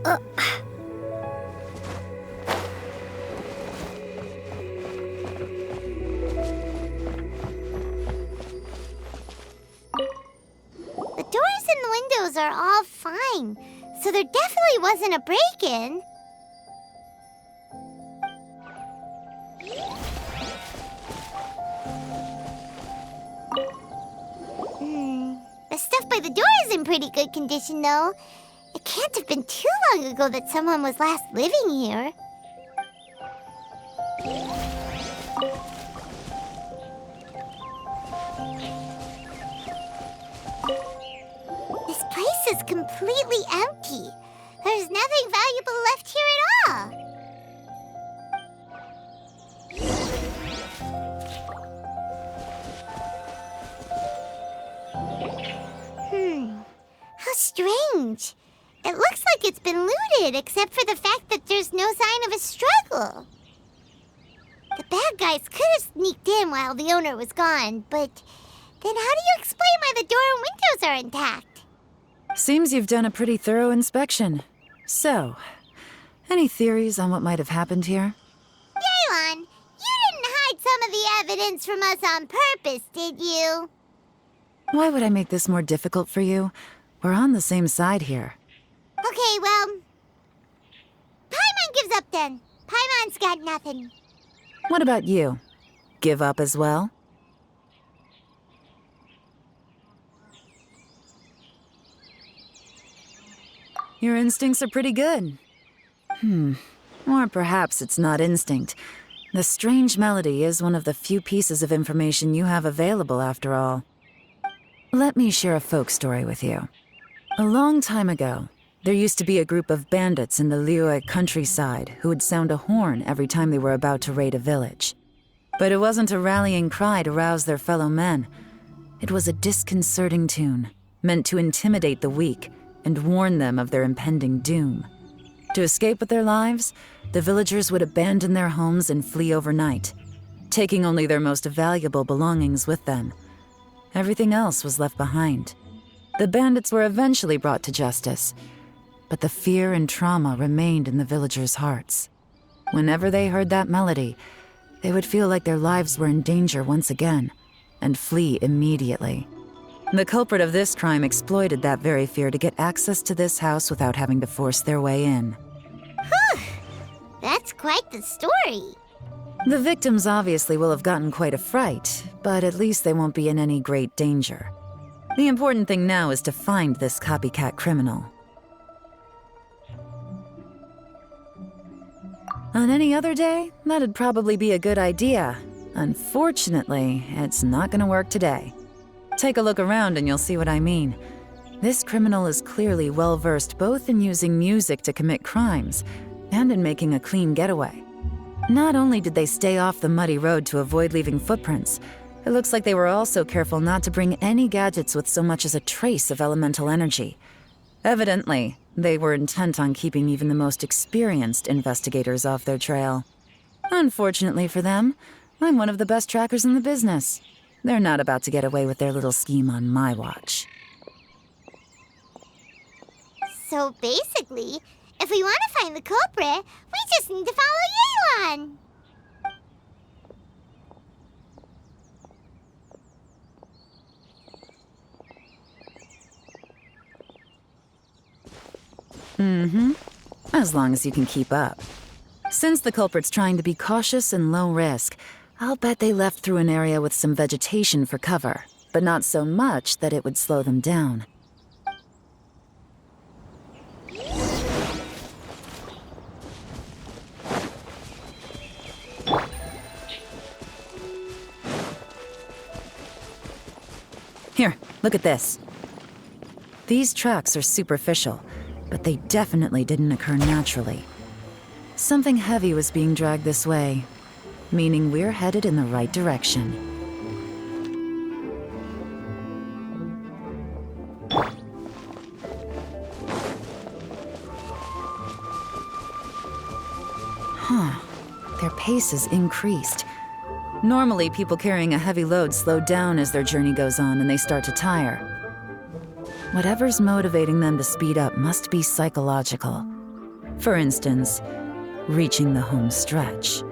Uh, The doors and the windows are all fine, so there definitely wasn't a break-in. The stuff by the door is in pretty good condition, though. It can't have been too long ago that someone was last living here. This place is completely empty. There's nothing valuable left here at all. How strange. It looks like it's been looted, except for the fact that there's no sign of a struggle. The bad guys could have sneaked in while the owner was gone, but then how do you explain why the door and windows are intact? Seems you've done a pretty thorough inspection. So, any theories on what might have happened here? Yaylon, you didn't hide some of the evidence from us on purpose, did you? Why would I make this more difficult for you? We're on the same side here. Okay, well, Paimon gives up then. Paimon's got nothing. What about you? Give up as well? Your instincts are pretty good. Or perhaps it's not instinct. The strange melody is one of the few pieces of information you have available, after all. Let me share a folk story with you. A long time ago, there used to be a group of bandits in the Liyue countryside who would sound a horn every time they were about to raid a village. But it wasn't a rallying cry to rouse their fellow men. It was a disconcerting tune, meant to intimidate the weak and warn them of their impending doom. To escape with their lives, the villagers would abandon their homes and flee overnight, taking only their most valuable belongings with them. Everything else was left behind. The bandits were eventually brought to justice, but the fear and trauma remained in the villagers' hearts. Whenever they heard that melody, they would feel like their lives were in danger once again, and flee immediately. The culprit of this crime exploited that very fear to get access to this house without having to force their way in. That's quite the story. The victims obviously will have gotten quite a fright, but at least they won't be in any great danger. The important thing now is to find this copycat criminal. On any other day, that'd probably be a good idea. Unfortunately, it's not gonna work today. Take a look around and you'll see what I mean. This criminal is clearly well-versed both in using music to commit crimes and in making a clean getaway. Not only did they stay off the muddy road to avoid leaving footprints, it looks like they were also careful not to bring any gadgets with so much as a trace of elemental energy. Evidently, they were intent on keeping even the most experienced investigators off their trail. Unfortunately for them, I'm one of the best trackers in the business. They're not about to get away with their little scheme on my watch. So basically, if we want to find the culprit, we just need to follow Yaylon. As long as you can keep up. Since the culprit's trying to be cautious and low risk, I'll bet they left through an area with some vegetation for cover, but not so much that it would slow them down. Here, look at this. These tracks are superficial, but they definitely didn't occur naturally. Something heavy was being dragged this way, meaning we're headed in the right direction. Their pace has increased. Normally, people carrying a heavy load slow down as their journey goes on and they start to tire. Whatever's motivating them to speed up must be psychological. For instance, reaching the home stretch.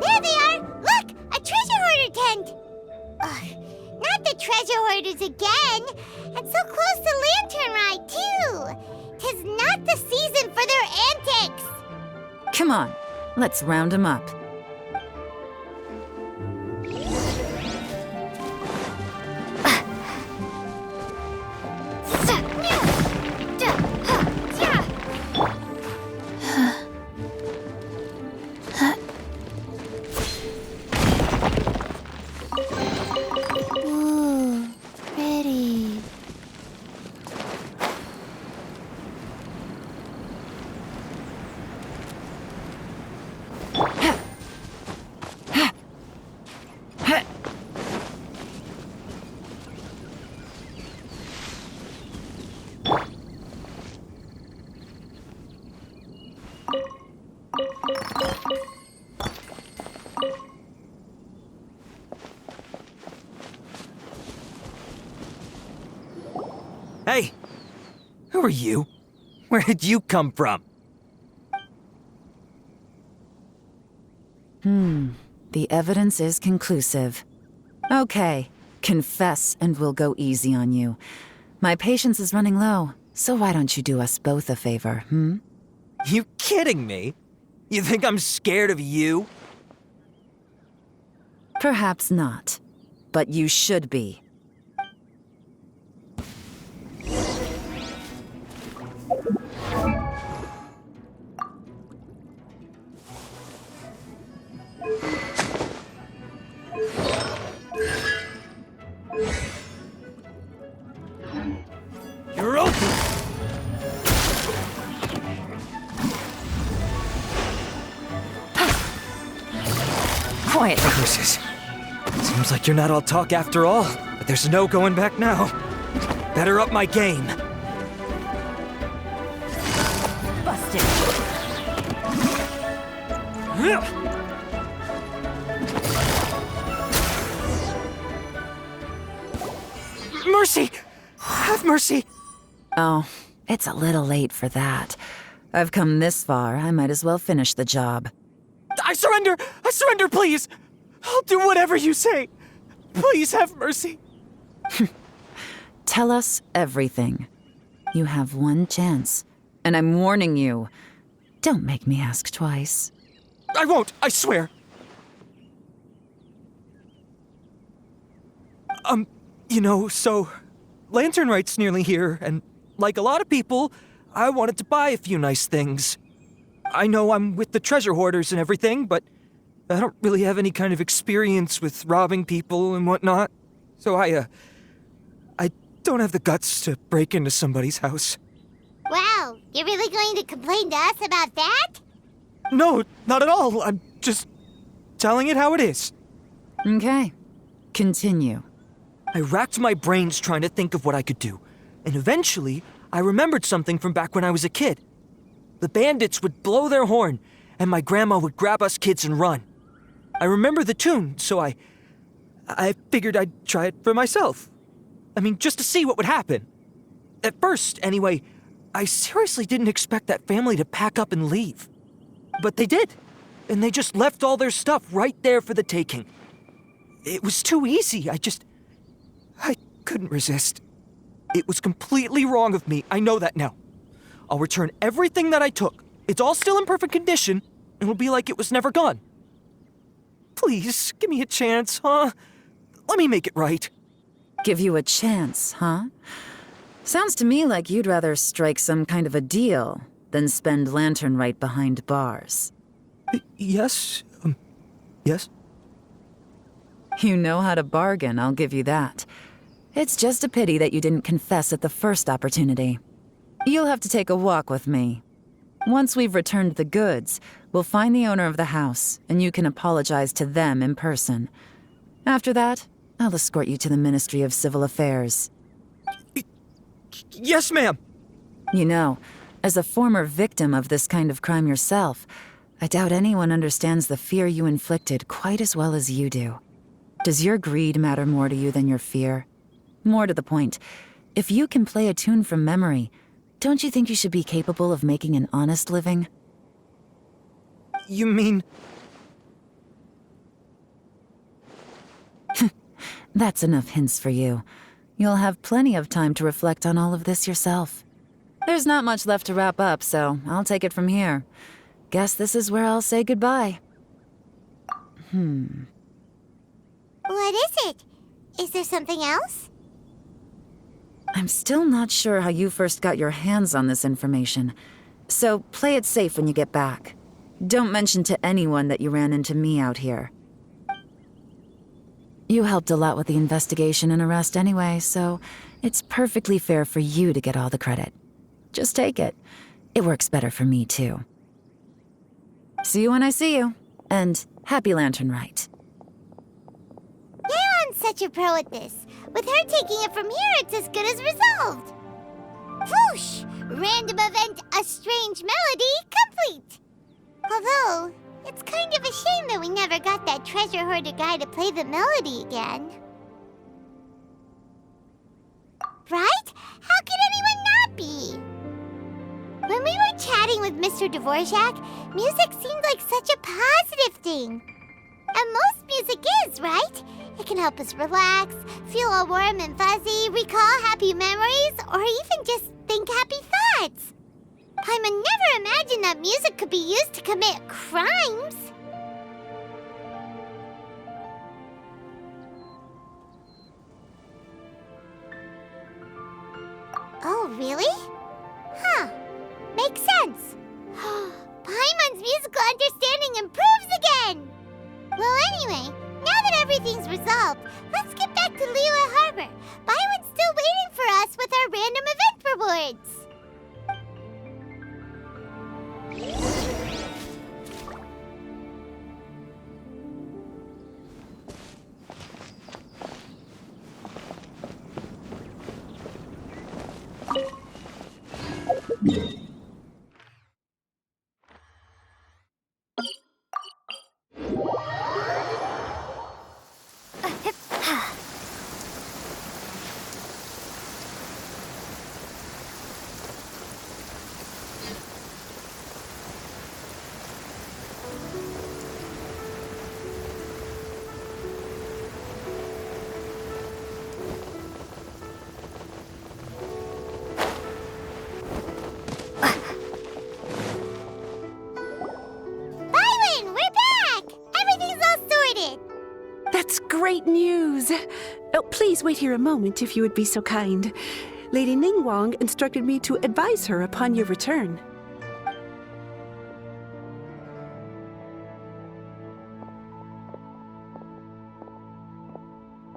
There they are! Look! A treasure hoarder tent! Ugh, not the treasure hoarders again! And so close to Lantern Ride, too! 'Tis not the season for their antics! Come on, let's round them up. Ooh, pretty. Hey! Who are you? Where did you come from? The evidence is conclusive. Okay, confess and we'll go easy on you. My patience is running low, so why don't you do us both a favor, You kidding me? You think I'm scared of you? Perhaps not, but you should be. You're open! Quiet. Curses. Seems like you're not all talk after all, but there's no going back now. Better up my game. Busted. Mercy! Have mercy! Oh, it's a little late for that. I've come this far, I might as well finish the job. I surrender! I surrender, please! I'll do whatever you say. Please have mercy. Tell us everything. You have one chance, and I'm warning you. Don't make me ask twice. I won't, I swear. So Lantern Right's nearly here, and like a lot of people, I wanted to buy a few nice things. I know I'm with the treasure hoarders and everything, but I don't really have any kind of experience with robbing people and whatnot. So I don't have the guts to break into somebody's house. Wow, you're really going to complain to us about that? No, not at all. I'm just telling it how it is. Okay, continue. I racked my brains trying to think of what I could do, and eventually I remembered something from back when I was a kid. The bandits would blow their horn, and my grandma would grab us kids and run. I remember the tune, so I figured I'd try it for myself. I mean, just to see what would happen. At first, anyway, I seriously didn't expect that family to pack up and leave. But they did, and they just left all their stuff right there for the taking. It was too easy, I couldn't resist. It was completely wrong of me, I know that now. I'll return everything that I took. It's all still in perfect condition, and it'll be like it was never gone. Please, give me a chance, huh? Let me make it right. Give you a chance, huh? Sounds to me like you'd rather strike some kind of a deal than spend Lantern Right behind bars. Yes? Yes? You know how to bargain, I'll give you that. It's just a pity that you didn't confess at the first opportunity. You'll have to take a walk with me. Once we've returned the goods, we'll find the owner of the house, and you can apologize to them in person. After that, I'll escort you to the Ministry of Civil Affairs. Yes, ma'am. You know, as a former victim of this kind of crime yourself, I doubt anyone understands the fear you inflicted quite as well as you do. Does your greed matter more to you than your fear? More to the point, if you can play a tune from memory, don't you think you should be capable of making an honest living? You mean... That's enough hints for you. You'll have plenty of time to reflect on all of this yourself. There's not much left to wrap up, so I'll take it from here. Guess this is where I'll say goodbye. What is it? Is there something else? I'm still not sure how you first got your hands on this information, so play it safe when you get back. Don't mention to anyone that you ran into me out here. You helped a lot with the investigation and arrest anyway, so it's perfectly fair for you to get all the credit. Just take it. It works better for me, too. See you when I see you, and happy Lantern Rite. Yeon's such a pro at this. With her taking it from here, it's as good as resolved. Whoosh! Random event, a strange melody, complete! Although, it's kind of a shame that we never got that treasure hoarder guy to play the melody again. Right? How could anyone not be? When we were chatting with Mr. Dvorak, music seemed like such a positive thing. And most music is, right? It can help us relax, feel all warm and fuzzy, recall happy memories, or even just think happy thoughts. Paimon never imagined that music could be used to commit crimes. Oh, really? Huh. Makes sense. Paimon's musical understanding improves again! Well, anyway, now that everything's resolved, let's get back to Liyue Harbor. Byron's still waiting for us with our random event rewards. That's great news! Oh, please wait here a moment if you would be so kind. Lady Ningguang instructed me to advise her upon your return.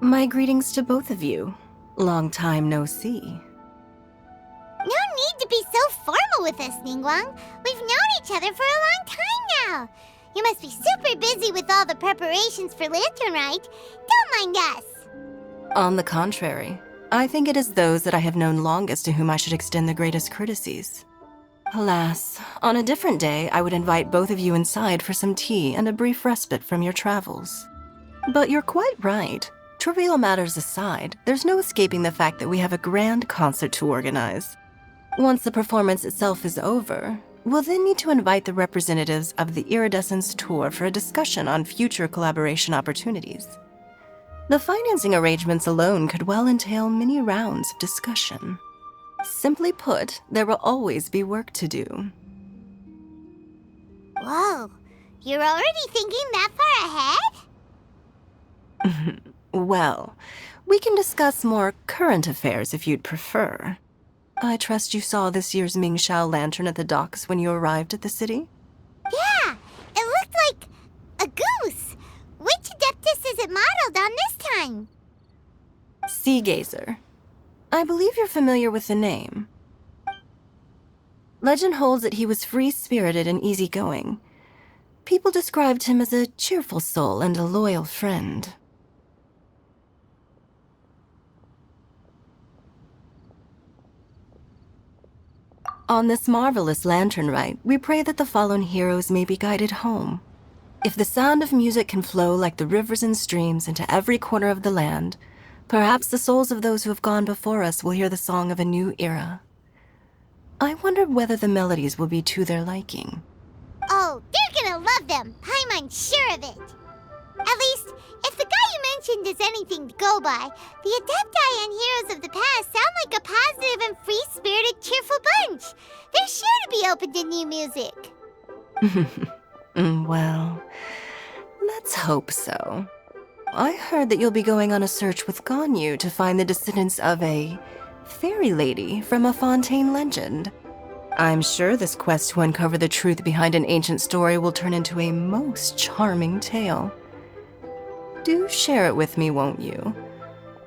My greetings to both of you. Long time no see. No need to be so formal with us, Ningguang. We've known each other for a long time now. You must be super busy with all the preparations for Lantern Rite. Don't mind us. On the contrary, I think it is those that I have known longest to whom I should extend the greatest courtesies. Alas, on a different day, I would invite both of you inside for some tea and a brief respite from your travels. But you're quite right. Trivial matters aside, there's no escaping the fact that we have a grand concert to organize. Once the performance itself is over, we'll then need to invite the representatives of the Iridescence Tour for a discussion on future collaboration opportunities. The financing arrangements alone could well entail many rounds of discussion. Simply put, there will always be work to do. Whoa, you're already thinking that far ahead? Well, we can discuss more current affairs if you'd prefer. I trust you saw this year's Mingxiao lantern at the docks when you arrived at the city? Yeah, it looked like a goose. Which Adeptus is it modeled on this time? Sea Gazer. I believe you're familiar with the name. Legend holds that he was free-spirited and easygoing. People described him as a cheerful soul and a loyal friend. On this marvelous lantern rite, we pray that the fallen heroes may be guided home. If the sound of music can flow like the rivers and streams into every corner of the land, perhaps the souls of those who have gone before us will hear the song of a new era. I wonder whether the melodies will be to their liking. Oh, they're gonna love them. I'm sure of it. At least, if the guy you mentioned is anything to go by, the Adepti and Heroes of the Past sound like a positive and free-spirited, cheerful bunch. They're sure to be open to new music. Well, let's hope so. I heard that you'll be going on a search with Ganyu to find the descendants of a fairy lady from a Fontaine legend. I'm sure this quest to uncover the truth behind an ancient story will turn into a most charming tale. Do share it with me, won't you?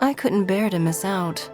I couldn't bear to miss out.